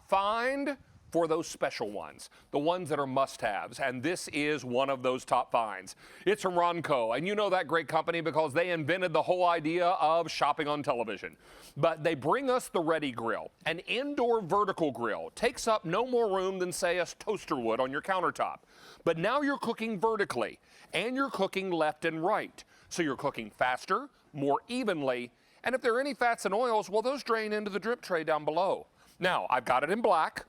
find for those special ones, the ones that are must-haves, and this is one of those top finds. It's from Ronco, and you know that great company because they invented the whole idea of shopping on television. But they bring us the Ready Grill, an indoor vertical grill. Takes up no more room than, say, a toaster would on your countertop. But now you're cooking vertically, and you're cooking left and right. So you're cooking faster, more evenly, and if there are any fats and oils, well, those drain into the drip tray down below. Now, I've got it in black.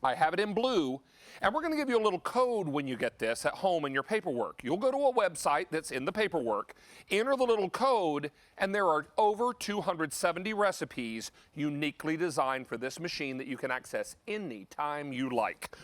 I have it in blue, and we're going to give you a little code when you get this at home in your paperwork. You'll go to a website that's in the paperwork, enter the little code, and there are over 270 recipes uniquely designed for this machine that you can access anytime you like.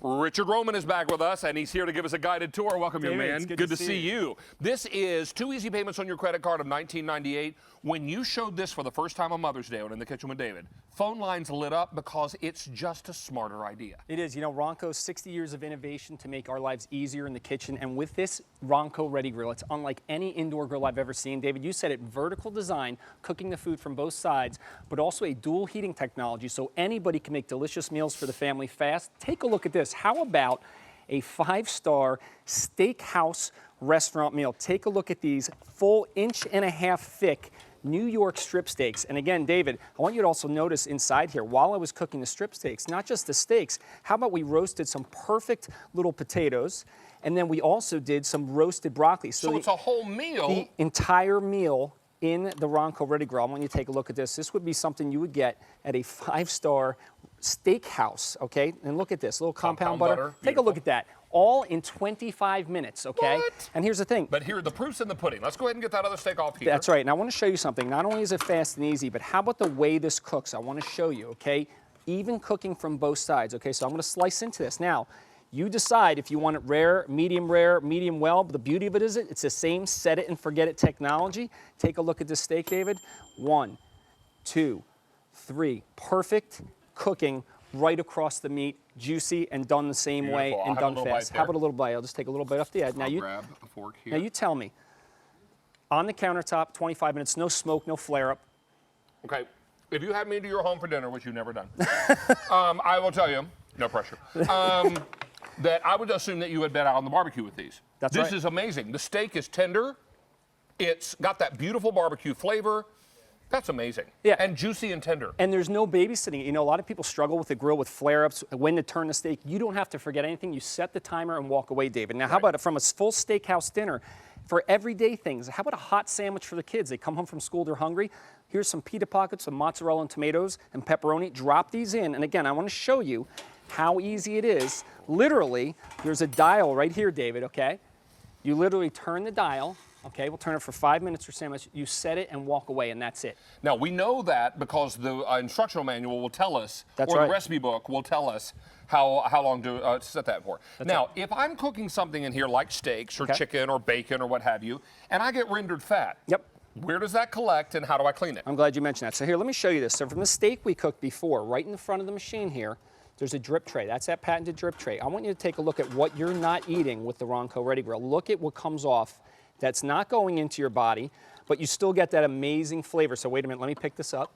Richard Roman is back with us, and he's here to give us a guided tour. Welcome, young man. Good to see you. This is 2 easy payments on your credit card of $19.98. When you showed this for the first time on Mother's Day on In the Kitchen with David, phone lines lit up because it's just a smarter idea. It is. You know, Ronco's 60 years of innovation to make our lives easier in the kitchen, and with this Ronco Ready Grill, it's unlike any indoor grill I've ever seen. David, you said it, vertical design, cooking the food from both sides, but also a dual heating technology so anybody can make delicious meals for the family fast. Take a look at this. How about a 5-star steakhouse restaurant meal? Take a look at these full 1.5 inch thick New York strip steaks. And again, David, I want you to also notice inside here, while I was cooking the strip steaks, not just the steaks, how about we roasted some perfect little potatoes, and then we also did some roasted broccoli. So it's a whole meal. The entire meal in the Ronco Ready Grill. I want you to take a look at this. This would be something you would get at a 5-star steakhouse, okay? And look at this, little compound butter. Take a look at that. All in 25 minutes, okay? What? And here's the thing. But here, the proof's in the pudding. Let's go ahead and get that other steak off here. That's right. And I want to show you something. Not only is it fast and easy, but how about the way this cooks? I want to show you, okay? Even cooking from both sides, okay? So I'm going to slice into this. Now, you decide if you want it rare, medium well. But the beauty of it is it's the same set it and forget it technology. Take a look at this steak, David. 1, 2, 3. Perfect cooking right across the meat, juicy and done the same way and done fast. How about a little bite? I'll just take a little bite off the edge. Now grab a fork here. Now you tell me. On the countertop, 25 minutes, no smoke, no flare up. Okay. If you had me to your home for dinner, which you've never done, I will tell you, no pressure, that I would assume that you had been out on the barbecue with these. That's right. This is amazing. The steak is tender. It's got that beautiful barbecue flavor. That's amazing. Yeah. And juicy and tender. And there's no babysitting. You know, a lot of people struggle with the grill with flare-ups, when to turn the steak. You don't have to forget anything. You set the timer and walk away, David. Now, how about from a full steakhouse dinner for everyday things? How about a hot sandwich for the kids? They come home from school, they're hungry. Here's some pita pockets, some mozzarella and tomatoes and pepperoni. Drop these in. And again, I want to show you how easy it is. Literally, there's a dial right here, David, okay? You literally turn the dial. Okay, we'll turn it for 5 minutes for sandwich. You set it and walk away, and that's it. Now, we know that because the instructional manual will tell us, that's or right. the recipe book will tell us how long to set that for. That's now, right. if I'm cooking something in here like steaks or chicken or bacon or what have you, and I get rendered fat, yep. Where does that collect and how do I clean it? I'm glad you mentioned that. So here, let me show you this. So from the steak we cooked before, right in the front of the machine here, there's a drip tray. That's that patented drip tray. I want you to take a look at what you're not eating with the Ronco Ready Grill. Look at what comes off. That's not going into your body, but you still get that amazing flavor. So wait a minute, let me pick this up.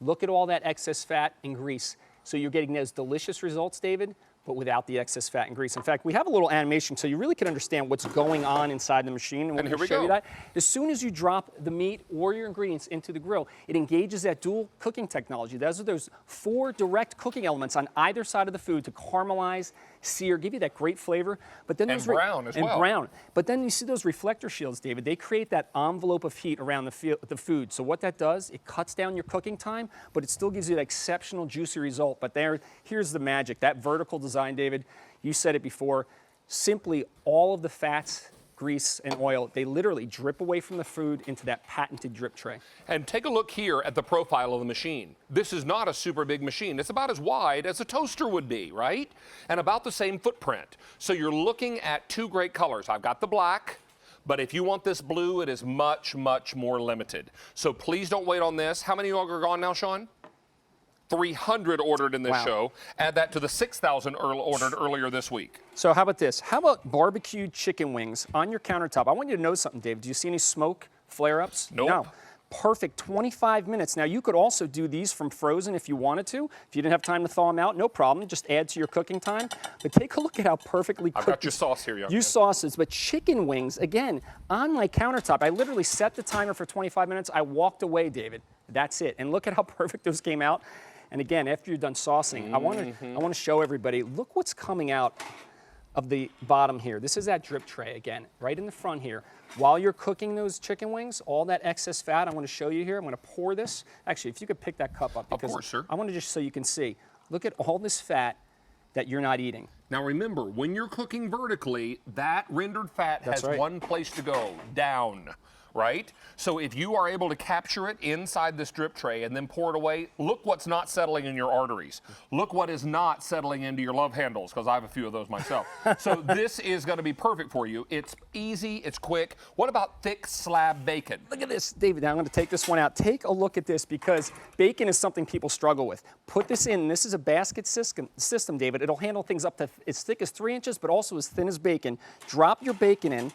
Look at all that excess fat and grease. So you're getting those delicious results, David, but without the excess fat and grease. In fact, we have a little animation so you really can understand what's going on inside the machine. And here we show go. you that. As soon as you drop the meat or your ingredients into the grill, it engages that dual cooking technology. Those are those 4 direct cooking elements on either side of the food to caramelize, sear, give you that great flavor. But then and brown as well. And brown. But then you see those reflector shields, David. They create that envelope of heat around the food. So what that does, it cuts down your cooking time, but it still gives you that exceptional juicy result. But here's the magic. That vertical design, David, you said it before, simply all of the fats, grease, and oil, they literally drip away from the food into that patented drip tray. And take a look here at the profile of the machine. This is not a super big machine. It's about as wide as a toaster would be, right? And about the same footprint. So you're looking at 2 great colors. I've got the black, but if you want this blue, it is much, much more limited. So please don't wait on this. How many are gone now, Sean? 300 ordered in this show. Add that to the 6,000 ordered earlier this week. So how about this? How about barbecued chicken wings on your countertop? I want you to know something, Dave. Do you see any smoke flare-ups? Nope. No. perfect 25 minutes. Now, you could also do these from frozen if you wanted to. If you didn't have time to thaw them out, no problem. Just add to your cooking time. But take a look at how perfectly cooked. I've got your sauce here, young man. Use sauces, but chicken wings, again, on my countertop. I literally set the timer for 25 minutes. I walked away, David. That's it. And look at how perfect those came out. And again, after you're done saucing, I want to show everybody, look what's coming out of the bottom here. This is that drip tray again, right in the front here. While you're cooking those chicken wings, all that excess fat, I'm going to show you here. I'm going to pour this. Actually, if you could pick that cup up, because of course, sir. I want to just so you can see. Look at all this fat that you're not eating. Now remember, when you're cooking vertically, that rendered fat has one place to go, down, right? So if you are able to capture it inside this drip tray and then pour it away, look what's not settling in your arteries. Look what is not settling into your love handles, because I have a few of those myself. So this is going to be perfect for you. It's easy, it's quick. What about thick slab bacon? Look at this, David. Now I'm going to take this one out. Take a look at this, because bacon is something people struggle with. Put this in. This is a basket system, David. It'll handle things up to as thick as 3 inches, but also as thin as bacon. Drop your bacon in,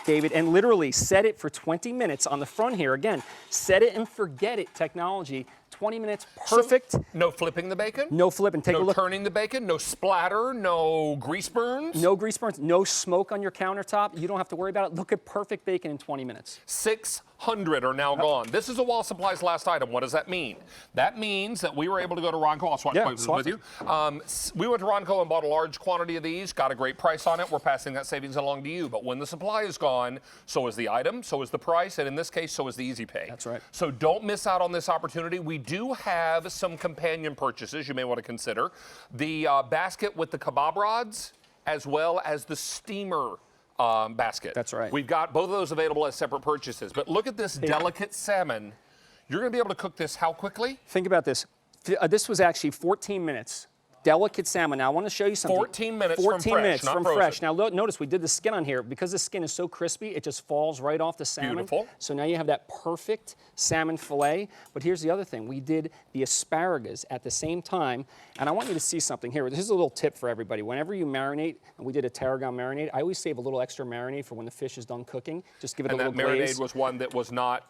David, and literally set it for 20 minutes on the front here. Again, set it and forget it technology. 20 minutes, perfect. So, no flipping the bacon? No flipping. Take a look. No turning the bacon? No splatter? No grease burns? No grease burns. No smoke on your countertop. You don't have to worry about it. Look at perfect bacon in 20 minutes. 600 are now gone. This is a while supplies last item. What does that mean? That means that we were able to go to Ronco. I'll swatch with you. We went to Ronco and bought a large quantity of these, got a great price on it. We're passing that savings along to you. But when the supply is gone, so is the item, so is the price, and in this case, so is the easy pay. That's right. So don't miss out on this opportunity. We do have some companion purchases you may want to consider. The basket with the kebab rods, as well as the steamer basket. That's right. We've got both of those available as separate purchases. But look at this delicate salmon. You're going to be able to cook this how quickly? Think about this. This was actually 14 minutes. Delicate salmon. Now, I want to show you something. 14 minutes 14 from fresh, minutes not from frozen. fresh. Now, notice we did the skin on here. Because the skin is so crispy, it just falls right off the salmon. Beautiful. So now you have that perfect salmon fillet. But here's the other thing. We did the asparagus at the same time. And I want you to see something here. This is a little tip for everybody. Whenever you marinate, and we did a tarragon marinade, I always save a little extra marinade for when the fish is done cooking. Just give it a little glaze. And that marinade was one that was not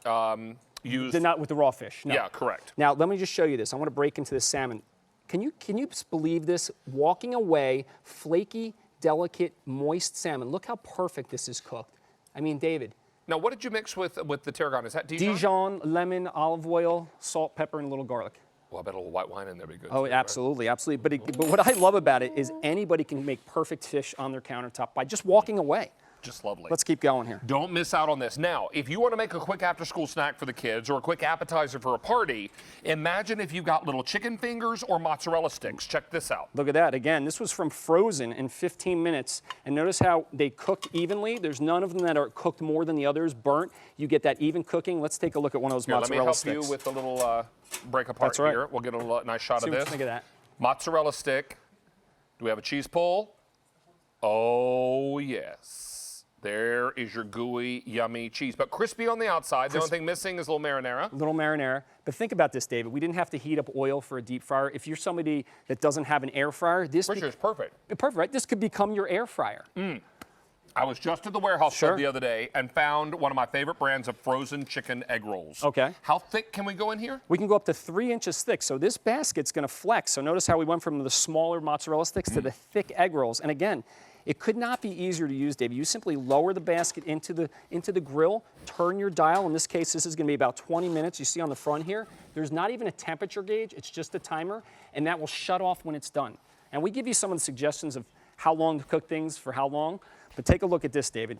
used. Not with the raw fish. No. Yeah, correct. Now, let me just show you this. I want to break into this salmon. Can you believe this? Walking away, flaky, delicate, moist salmon. Look how perfect this is cooked. I mean, David. Now, what did you mix with the tarragon? Is that Dijon? Dijon, lemon, olive oil, salt, pepper, and a little garlic. Well, I bet a little white wine in there would be good. Oh, too, absolutely, right? Absolutely. But what I love about it is anybody can make perfect fish on their countertop by just walking away. Just lovely. Let's keep going here. Don't miss out on this. Now, if you want to make a quick after-school snack for the kids or a quick appetizer for a party, imagine if you got little chicken fingers or mozzarella sticks. Check this out. Look at that. Again, this was from frozen in 15 minutes. And notice how they cooked evenly. There's none of them that are cooked more than the others, burnt. You get that even cooking. Let's take a look at one of those mozzarella sticks. Let me help you with a little break apart here. We'll get a nice shot of this. Think of that. Mozzarella stick. Do we have a cheese pull? Oh, yes. There is your gooey, yummy cheese, but crispy on the outside. The only thing missing is a little marinara. A little marinara. But think about this, David. We didn't have to heat up oil for a deep fryer. If you're somebody that doesn't have an air fryer, this is perfect. Perfect, right? This could become your air fryer. I was just at the warehouse club the other day and found one of my favorite brands of frozen chicken egg rolls. Okay. How thick can we go in here? We can go up to 3 inches thick. So this basket's going to flex. So notice how we went from the smaller mozzarella sticks to the thick egg rolls. And again, it could not be easier to use, David. You simply lower the basket into the grill, turn your dial. In this case, this is going to be about 20 minutes. You see on the front here, there's not even a temperature gauge. It's just a timer, and that will shut off when it's done. And we give you some of the suggestions of how long to cook things for how long. But take a look at this, David.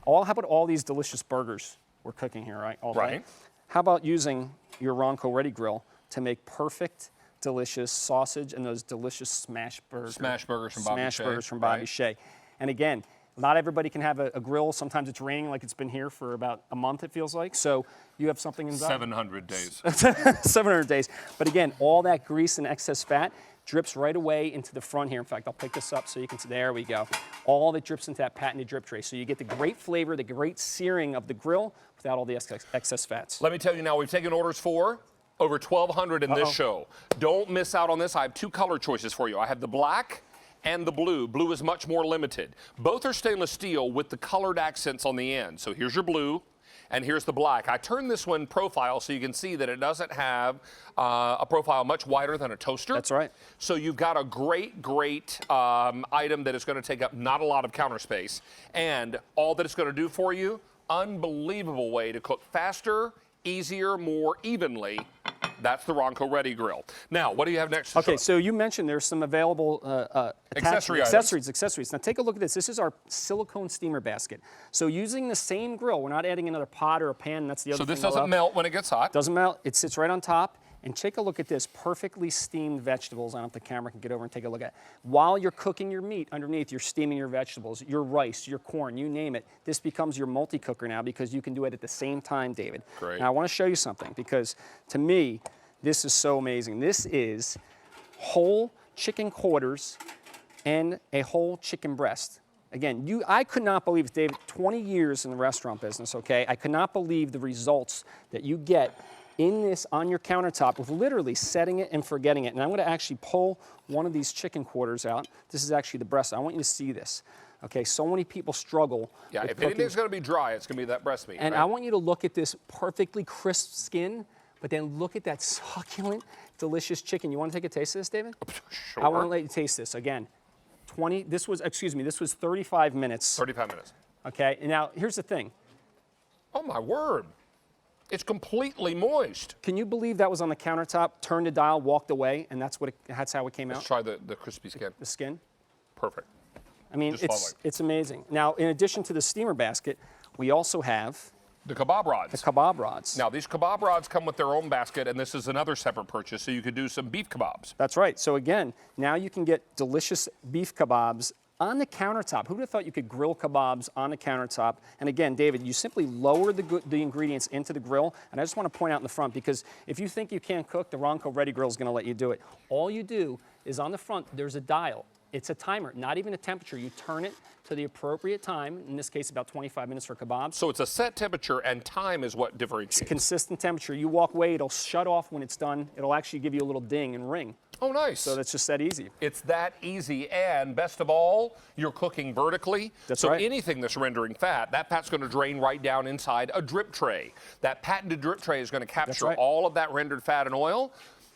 How about all these delicious burgers we're cooking here, right? All day. How about using your Ronco Ready Grill to make perfect, delicious sausage and those delicious smash burgers. Smash burgers from Bobby Shea. Smash burgers from Bobby Shea. And again, not everybody can have a grill. Sometimes it's raining like it's been here for about a month, it feels like. So you have something in 700 days. 700 days. But again, all that grease and excess fat drips right away into the front here. In fact, I'll pick this up so you can see. There we go. All that drips into that patented drip tray. So you get the great flavor, the great searing of the grill without all the excess fats. Let me tell you now, we've taken orders for over 1,200 in this show. Don't miss out on this. I have two color choices for you. I have the black and the blue. Blue is much more limited. Both are stainless steel with the colored accents on the end. So here's your blue, and here's the black. I turned this one profile so you can see that it doesn't have a profile much wider than a toaster. That's right. So you've got a great item that is going to take up not a lot of counter space, and all that it's going to do for you, unbelievable way to cook faster, easier, more evenly. That's the Ronco Ready Grill. Now, what do you have next to show Okay, us? so you mentioned there's some available accessories. Now take a look at this. This is our silicone steamer basket. So using the same grill, we're not adding another pot or a pan. That's the other So thing. this doesn't melt when it gets hot? Doesn't melt. It sits right on top. And take a look at this, perfectly steamed vegetables. I don't know if the camera can get over and take a look at it. While you're cooking your meat underneath, you're steaming your vegetables, your rice, your corn, you name it. This becomes your multi-cooker now because you can do it at the same time, David. Great. Now I want to show you something because to me, this is so amazing. This is whole chicken quarters and a whole chicken breast. Again, I could not believe, David, 20 years in the restaurant business, okay? I could not believe the results that you get in this on your countertop with literally setting it and forgetting it. And I'm going to actually pull one of these chicken quarters out. This is actually the breast. I want you to see this. Okay, so many people struggle. Yeah, with if cooking. anything's going to be dry, it's going to be that breast meat. And right? I want you to look at this perfectly crisp skin, but then look at that succulent, delicious chicken. You want to take a taste of this, David? Sure. I want to let you taste this. Again, this was 35 minutes. 35 minutes. Okay, and now here's the thing. Oh, my word. It's completely moist. Can you believe that was on the countertop, turned the dial, walked away, and that's how it came out? Let's try the crispy skin. The skin? Perfect. I mean, Just it's amazing. Now, in addition to the steamer basket, we also have The kebab rods. the kebab rods. Now, these kebab rods come with their own basket, and this is another separate purchase, so you could do some beef kebabs. That's right. So again, now you can get delicious beef kebabs on the countertop. Who would have thought you could grill kebabs on the countertop? And again, David, you simply lower the ingredients into the grill. And I just want to point out in the front, because if you think you can't cook, the Ronco Ready Grill is going to let you do it. All you do is on the front, there's a dial. It's a timer, not even a temperature. You turn it to the appropriate time, in this case about 25 minutes for kebabs. So it's a set temperature, and time is what differentiates. Consistent temperature. You walk away, it'll shut off when it's done. It'll actually give you a little ding and ring. Oh, nice. So that's just that easy. It's that easy, and best of all, you're cooking vertically. That's right. So anything that's rendering fat, that fat's going to drain right down inside a drip tray. That patented drip tray is going to capture right. all of that rendered fat and oil.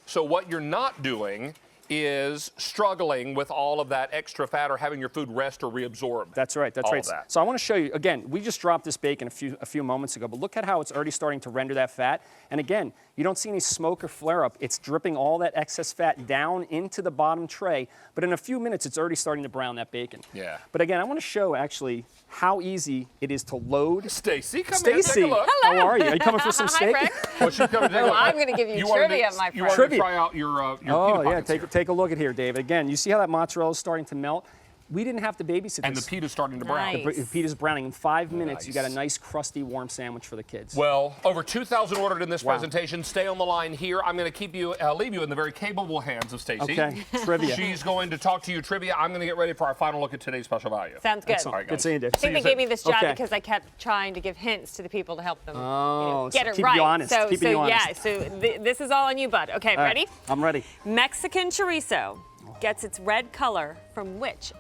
So what you're not doing is struggling with all of that extra fat or having your food rest or reabsorb. That's right. That's all right. Of that. So I want to show you again. We just dropped this bacon a few moments ago, but look at how it's already starting to render that fat. And again, you don't see any smoke or flare up. It's dripping all that excess fat down into the bottom tray. But in a few minutes, it's already starting to brown that bacon. Yeah. But again, I want to show actually how easy it is to load. Stacy, come in, take a look. How are you? Are you coming for some steak? Hi, Rick. Well, she's coming to take a look. I'm going to give you trivia, my You friend. wanted to try out your pita Oh yeah, pockets here. take a look at here, David. Again, you see how that mozzarella is starting to melt? We didn't have to babysit And this. the pita's starting to brown. Nice. The pita's browning. In 5 minutes, you got a Nice. nice, crusty, warm sandwich for the kids. Well, over 2,000 ordered in this Wow. presentation. Stay on the line here. I'm going to leave you in the very capable hands of Stacy. Okay, trivia. She's going to talk to you trivia. I'm going to get ready for our final look at today's special value. Sounds good. Excellent. All right, Good guys. seeing you, Dave. I think you they gave me this job Okay. because I kept trying to give hints to the people to help them Oh, get so it keep right. you honest. So, Keeping you honest. yeah, so this is all on you, bud. Okay, All right, ready? I'm ready. Mexican chorizo gets its red color from which